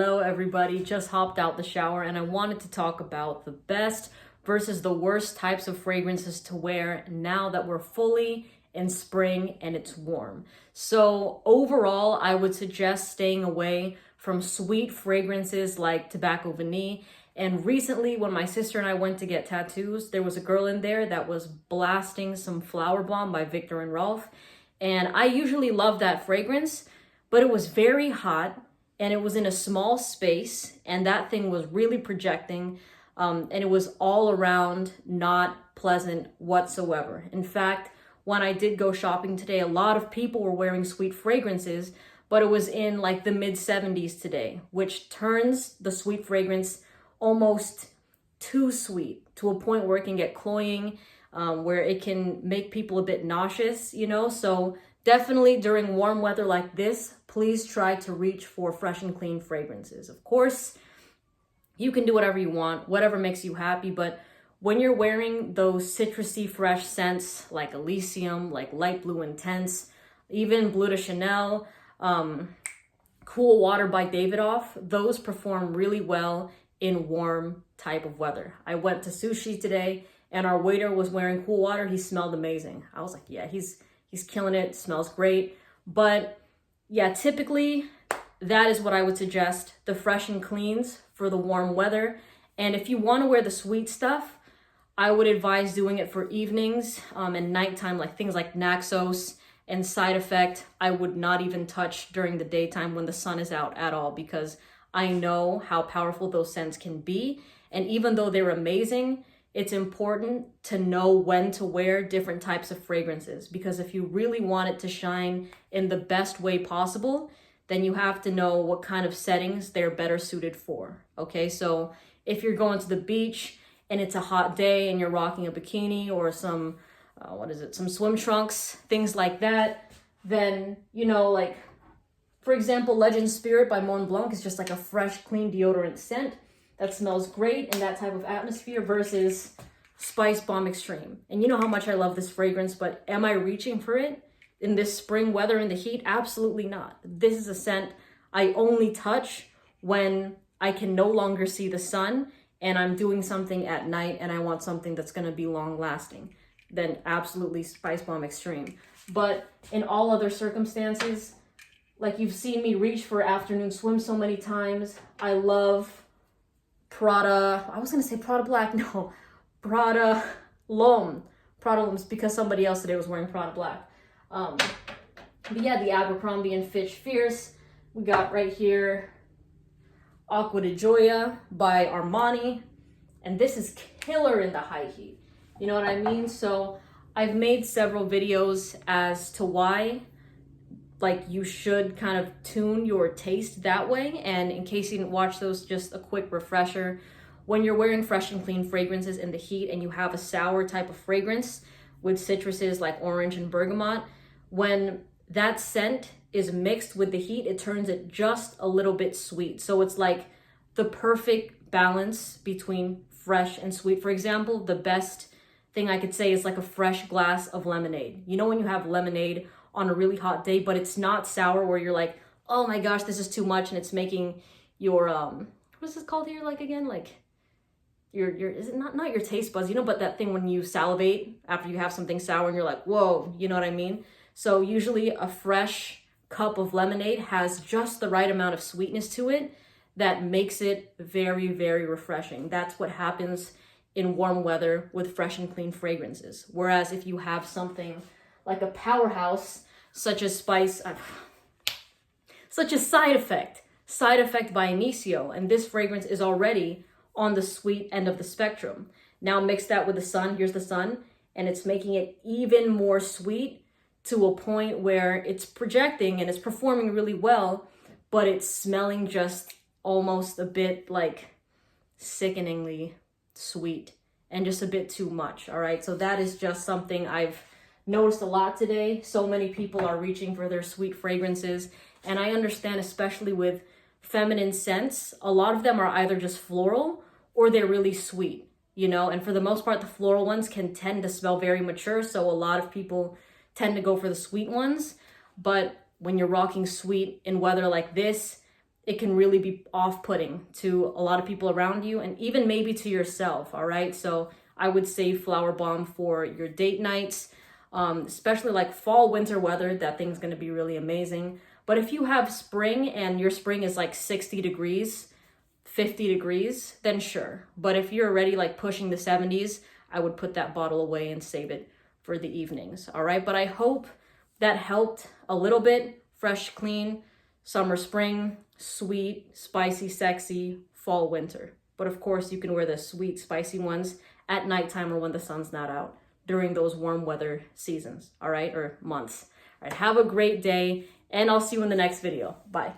Hello everybody, just hopped out the shower and I wanted to talk about the best versus the worst types of fragrances to wear now that we're fully in spring and it's warm. So overall, I would suggest staying away from sweet fragrances like Tobacco Vanille. And recently when my sister and I went to get tattoos, there was a girl in there that was blasting some Flower Bomb by Viktor and Rolf. And I usually love that fragrance, but it was very hot and it was in a small space and that thing was really projecting and it was all around not pleasant whatsoever. In fact, when I did go shopping today, a lot of people were wearing sweet fragrances, but it was in like the mid 70s today, which turns the sweet fragrance almost too sweet to a point where it can get cloying, where it can make people a bit nauseous, So definitely during warm weather like this, please try to reach for fresh and clean fragrances. Of course, you can do whatever you want, whatever makes you happy, but when you're wearing those citrusy fresh scents like Elysium, like Light Blue Intense, even Bleu de Chanel, Cool Water by Davidoff, those perform really well in warm type of weather. I went to sushi today and our waiter was wearing Cool Water. He smelled amazing. I was like, yeah, he's killing it, smells great. But yeah, typically that is what I would suggest, the fresh and cleans for the warm weather. And if you want to wear the sweet stuff, I would advise doing it for evenings and nighttime, like things like Naxos and Side Effect. I would not even touch during the daytime when the sun is out at all, because I know how powerful those scents can be. And even though they're amazing, it's important to know when to wear different types of fragrances, because if you really want it to shine in the best way possible, then you have to know what kind of settings they're better suited for. Okay, so if you're going to the beach and it's a hot day and you're rocking a bikini or some swim trunks, things like that, then, like, for example, Legend Spirit by Mont Blanc is just like a fresh, clean deodorant scent that smells great in that type of atmosphere versus Spice Bomb Extreme. And you know how much I love this fragrance, but am I reaching for it in this spring weather in the heat? Absolutely not. This is a scent I only touch when I can no longer see the sun and I'm doing something at night and I want something that's gonna be long lasting. Then absolutely Spice Bomb Extreme. But in all other circumstances, like you've seen me reach for afternoon swim so many times, I love Prada, I was gonna say Prada Black, no, Prada L'Homme. Prada L'Homme's because somebody else today was wearing Prada Black. But yeah, the Abercrombie and Fitch Fierce. We got right here Acqua di Gioia by Armani. And this is killer in the high heat. You know what I mean? So I've made several videos as to why you should kind of tune your taste that way. And in case you didn't watch those, just a quick refresher. When you're wearing fresh and clean fragrances in the heat and you have a sour type of fragrance with citruses like orange and bergamot, when that scent is mixed with the heat, it turns it just a little bit sweet. So it's like the perfect balance between fresh and sweet. For example, the best thing I could say is like a fresh glass of lemonade. You know when you have lemonade on a really hot day, but it's not sour where you're like, oh my gosh, this is too much, and it's making your what's this called here again? Like your is it not your taste buds, but that thing when you salivate after you have something sour and you're like, whoa, you know what I mean? So usually a fresh cup of lemonade has just the right amount of sweetness to it that makes it very, very refreshing. That's what happens in warm weather with fresh and clean fragrances. Whereas if you have something like a powerhouse, such as Side Effect by Initio, and this fragrance is already on the sweet end of the spectrum. Now mix that with the sun, here's the sun, and it's making it even more sweet to a point where it's projecting and it's performing really well, but it's smelling just almost a bit like sickeningly sweet and just a bit too much, all right? So that is just something I've noticed a lot today. So many people are reaching for their sweet fragrances, and I understand, especially with feminine scents, a lot of them are either just floral or they're really sweet, and for the most part, the floral ones can tend to smell very mature, so a lot of people tend to go for the sweet ones. But when you're rocking sweet in weather like this, it can really be off-putting to a lot of people around you and even maybe to yourself, all right? So I would save Flower Bomb for your date nights, especially like fall, winter weather. That thing's gonna be really amazing. But if you have spring and your spring is like 60 degrees, 50 degrees, then sure. But if you're already like pushing the 70s, I would put that bottle away and save it for the evenings, all right? But I hope that helped a little bit. Fresh, clean, summer, spring, sweet, spicy, sexy, fall, winter. But of course, you can wear the sweet, spicy ones at nighttime or when the sun's not out during those warm weather seasons, all right, or months. All right, have a great day, and I'll see you in the next video. Bye.